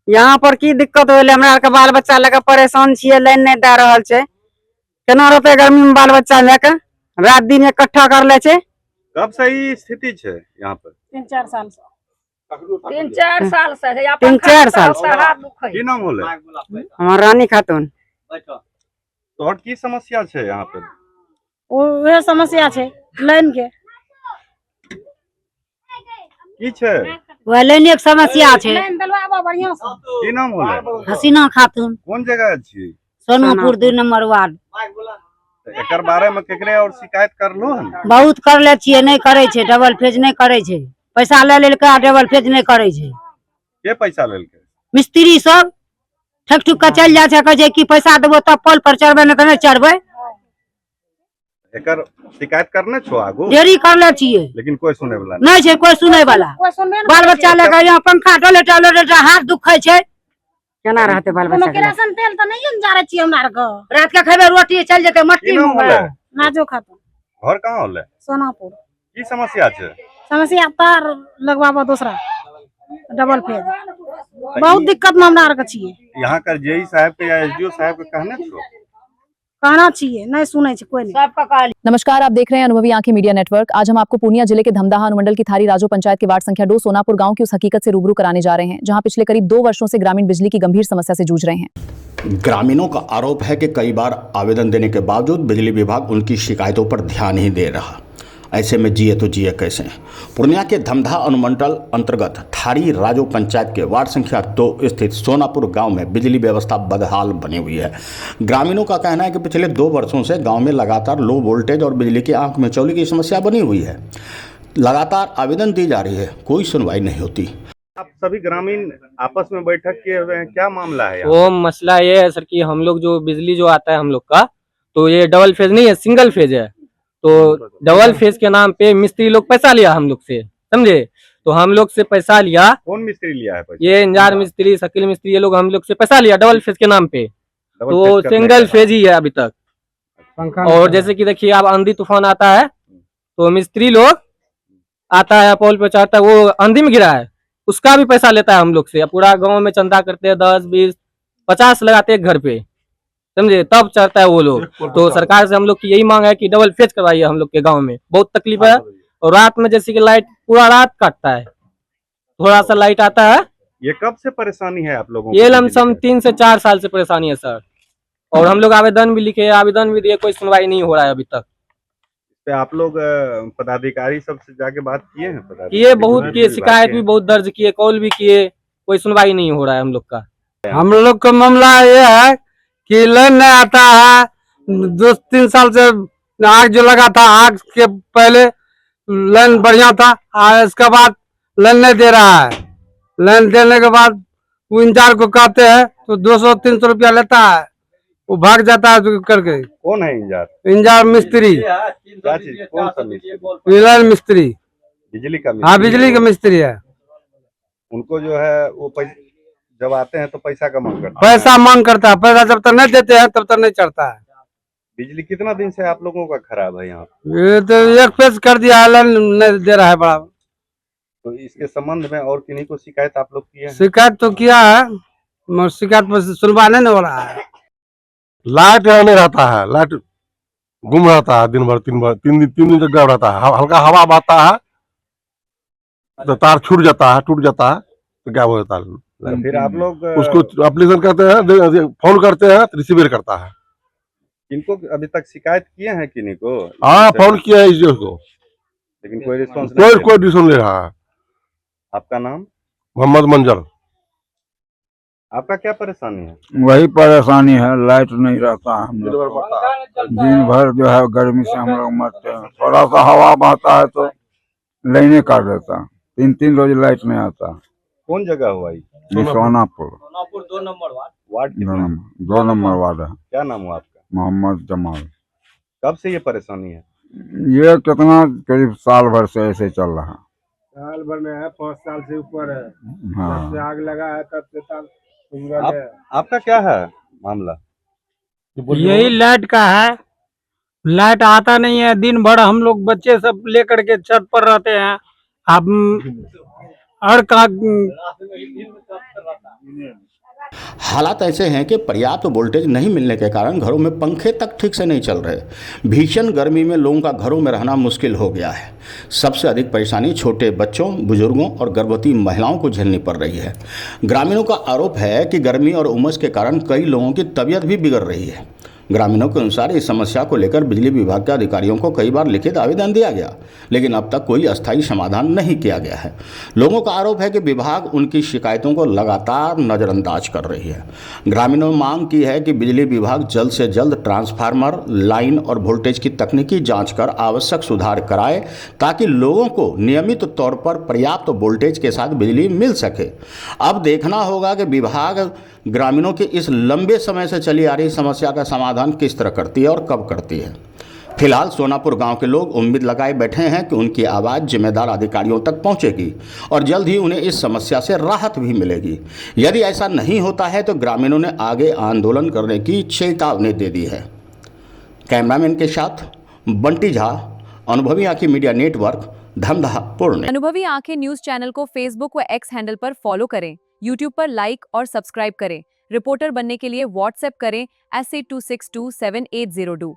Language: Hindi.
यहाँ पर की दिक्कत होले, हमरा आर के बाल बच्चा लेके परेशान छियै, लाइन नहीं दे रहल छै। केना रहते गर्मी में बाल बच्चा लेके, रात दिन इकट्ठा कर ले छै। कब सही स्थिति है यहाँ पर? 3-4 साल से। 3-4 साल से है। 3-4 साल से। हाथ दुखे। की नाम होले? हमार रानी खातून। तोहर की समस्या है यहाँ पे? वह समस्या है लाइन के। की छै? वह लाइन एक समस्या है। लाइन दिलवाबो बढ़िया से। की नाम होले? हसीना खातून। कौन जगह छी? Sonapur 2 number ward. एकर बारे में केकरे और शिकायत करलो हन? बहुत कर ले छियै, नहीं करे छै, डबल फेज नहीं करे छै। पैसा ले लेलकै, डबल फेज नहीं करे छै। के पैसा लेलकै? मिस्त्री सब ठक ठुक के चल जाय छै, कहे छै कि पैसा देबो तब पोल पर चढ़बे, नहीं तो नहीं चढ़बे। एकर शिकायत करने छो आगू? ढेरी कर ले छियै, लेकिन कोई सुने वाला नहीं छै, कोई सुने वाला। कोई सुनबे नहीं बाल करे बच्चा छै। लेके यहाँ पंखा डोले डोले हाथ दुखे छै। केना रहते बाल कोनो बच्चा के? केरासन तेल तो नहीं जा रहे छी हमरा आर के। रात के खेबे रोटी चल जेते मट्टी की नाम में। होले? नाजो खातून। घर कहाँ होले? सोनापुर। की समस्या है? समस्या तार लगवाबो दूसरा डबल फेज। बहुत दिक्कत में हमरा आर के छियै। यहाँ का जेई साहब के या एसडीओ साहब के कहने छो? कहना चाहिए, नहीं सुने छै कोई नहीं। नमस्कार, आप देख रहे हैं अनुभवी आंखें मीडिया नेटवर्क। आज हम आपको पूर्णिया जिले के धमदाहा अनुमंडल की थारी राजो पंचायत के वार्ड संख्या 2 सोनापुर गांव की उस हकीकत से रूबरू कराने जा रहे हैं जहां पिछले करीब 2 वर्षों से ग्रामीण बिजली की गंभीर समस्या से जूझ रहे हैं। ग्रामीणों का आरोप है कि कई बार आवेदन देने के बावजूद बिजली विभाग उनकी शिकायतों पर ध्यान नहीं दे रहा। ऐसे में जिए तो जिए कैसे? पूर्णिया के धमदाहा अनुमंडल अंतर्गत थारी राजो पंचायत के वार्ड संख्या 2 स्थित सोनापुर गांव में बिजली व्यवस्था बदहाल बनी हुई है। ग्रामीणों का कहना है कि पिछले 2 वर्षों से गांव में लगातार लो वोल्टेज और बिजली की आंख मिचौली की समस्या बनी हुई है। लगातार आवेदन दी जा रही है, कोई सुनवाई नहीं होती। आप सभी ग्रामीण आपस में बैठक किए हुए हैं, क्या मामला है यहाँ? वो मसला ये है सर कि हम लोग जो बिजली जो आता है हम लोग का, तो ये डबल फेज नहीं है, सिंगल फेज है। तो डबल फेज के नाम पे मिस्त्री लोग पैसा लिया हम लोग से, समझे? तो हम लोग से पैसा लिया। कौन मिस्त्री लिया है पैसा? ये इंजार मिस्त्री, शकील मिस्त्री, ये लोग हम लोग से पैसा लिया डबल फेज के नाम पे। तो सिंगल फेज ही है अभी तक। और जैसे कि देखिए, अब आंधी तूफान आता है तो मिस्त्री लोग आता है, पोल पे चढ़ता है, वो आंधी में गिरा है, उसका भी पैसा लेता है हम लोग से। पूरा गांव में चंदा करते हैं, 10, 20, 50 लगाते हैं घर पे, समझे? तब चढ़ता है वो लोग। तो सरकार से हम लोग की यही मांग है कि डबल फेज करवाइए। हम लोग के गांव में बहुत तकलीफ है। और रात में जैसे कि लाइट पूरा रात काटता है, थोड़ा सा लाइट आता है। ये कब से परेशानी है आप लोगों को? ये लमसम 3 से 4 साल से परेशानी है सर। और हम लोग आवेदन भी लिखे, आवेदन भी दिए, कोई सुनवाई नहीं हो रहा है अभी तक। तो आप लोग पदाधिकारी सबसे जाके बात किए हैं? किए, बहुत किए, शिकायत भी बहुत दर्ज किए, कॉल भी किए, कोई सुनवाई नहीं हो रहा है हम लोग का। हम लोग का मामला ये है कि लाइन नहीं आता है। 2-3 साल से आग जो लगा था, आग के पहले लाइन बढ़िया था, इसके बाद लाइन नहीं दे रहा है। लाइन देने के बाद वो इंजार को कहते हैं तो 200-300 रुपया लेता है, वो भाग जाता है करके। कौन है इंजार? इंजार मिस्त्री, क्या चीज? कौन सा मिस्त्री? लाइन मिस्त्री। बिजली का हाँ, बिजली का मिस्त्री है। उनको जो है वो जब आते हैं तो पैसा का मांग करते हैं। पैसा मांग करता है, पैसा जब तक नहीं देते हैं तब तक नहीं चढ़ता है। बिजली कितना दिन से आप लोगों का खराब है यहाँ? ये तो एक फेज कर दिया है, लाइन नहीं दे रहा है बड़ा। तो इसके संबंध में और किन्हीं को शिकायत आप लोग किए हैं? शिकायत तो किया है, मगर शिकायत पर सुनवाई नहीं हो रहा है। लाइट नहीं रहता है, लाइट गुम रहता है दिन भर, 3 दिन तक गायब रहता है। हल्का हवा बहता है तो तार छूट जाता है, टूट जाता है तो गायब हो जाता है। तो फिर आप लोग उसको एप्लीकेशन करते हैं, फोन करते हैं तो रिसीवर करता है। इनको अभी तक शिकायत किए हैं किन्हीं को? हाँ, फोन किया है इसको, लेकिन कोई रिस्पॉन्स कोई डिसीजन ले रहा है। आपका नाम? मोहम्मद मंजर। आपका क्या परेशानी है? वही परेशानी है, लाइट नहीं रहता है। हम लोग दिन भर जो है गर्मी से हम लोग मरते हैं। थोड़ा सा हवा बहता है तो लाइने काट देता है। 3-3 रोज लाइट नहीं आता। कौन जगह हुआ ये? Sonapur 2 number ward? 2 number ward है। क्या नाम हुआ आपका? मोहम्मद जमाल। कब से ये परेशानी है? ये कितना करीब साल भर से ऐसे चल रहा है। साल भर में है, 5 साल से ऊपर है। हाँ, जब से आग लगा है तब से आपका क्या है मामला? यही लाइट का है। लाइट आता नहीं है, दिन भर हम लोग बच्चे सब लेकर के छत पर रहते हैं। हर का हालात ऐसे हैं कि पर्याप्त वोल्टेज नहीं मिलने के कारण घरों में पंखे तक ठीक से नहीं चल रहे। भीषण गर्मी में लोगों का घरों में रहना मुश्किल हो गया है। सबसे अधिक परेशानी छोटे बच्चों, बुजुर्गों और गर्भवती महिलाओं को झेलनी पड़ रही है। ग्रामीणों का आरोप है कि गर्मी और उमस के कारण कई लोगों की तबीयत भी बिगड़ रही है। ग्रामीणों के अनुसार इस समस्या को लेकर बिजली विभाग के अधिकारियों को कई बार लिखित आवेदन दिया गया, लेकिन अब तक कोई अस्थायी समाधान नहीं किया गया है। लोगों का आरोप है कि विभाग उनकी शिकायतों को लगातार नज़रअंदाज कर रही है। ग्रामीणों ने मांग की है कि बिजली विभाग जल्द से जल्द ट्रांसफार्मर, लाइन और वोल्टेज की तकनीकी जाँच कर आवश्यक सुधार कराए, ताकि लोगों को नियमित तौर पर पर्याप्त वोल्टेज के साथ बिजली मिल सके। अब देखना होगा कि विभाग ग्रामीणों की इस लंबे समय से चली आ रही समस्या का समाधान किस तरह करती है और कब करती है। फिलहाल सोनापुर गांव के लोग उम्मीद लगाए बैठे हैं कि उनकी आवाज़ जिम्मेदार अधिकारियों तक पहुंचेगी और जल्द ही उन्हें इस समस्या से राहत भी मिलेगी। यदि ऐसा नहीं होता है तो ग्रामीणों ने आगे आंदोलन करने की चेतावनी दे दी है। कैमरामैन के साथ बंटी झा, अनुभवी आंखें मीडिया नेटवर्क, धमधा पुणे। अनुभवी आंखें न्यूज चैनल को फेसबुक व एक्स हैंडल पर फॉलो करें, यूट्यूब पर लाइक और सब्सक्राइब करें। रिपोर्टर बनने के लिए व्हाट्सएप करें 8826277802।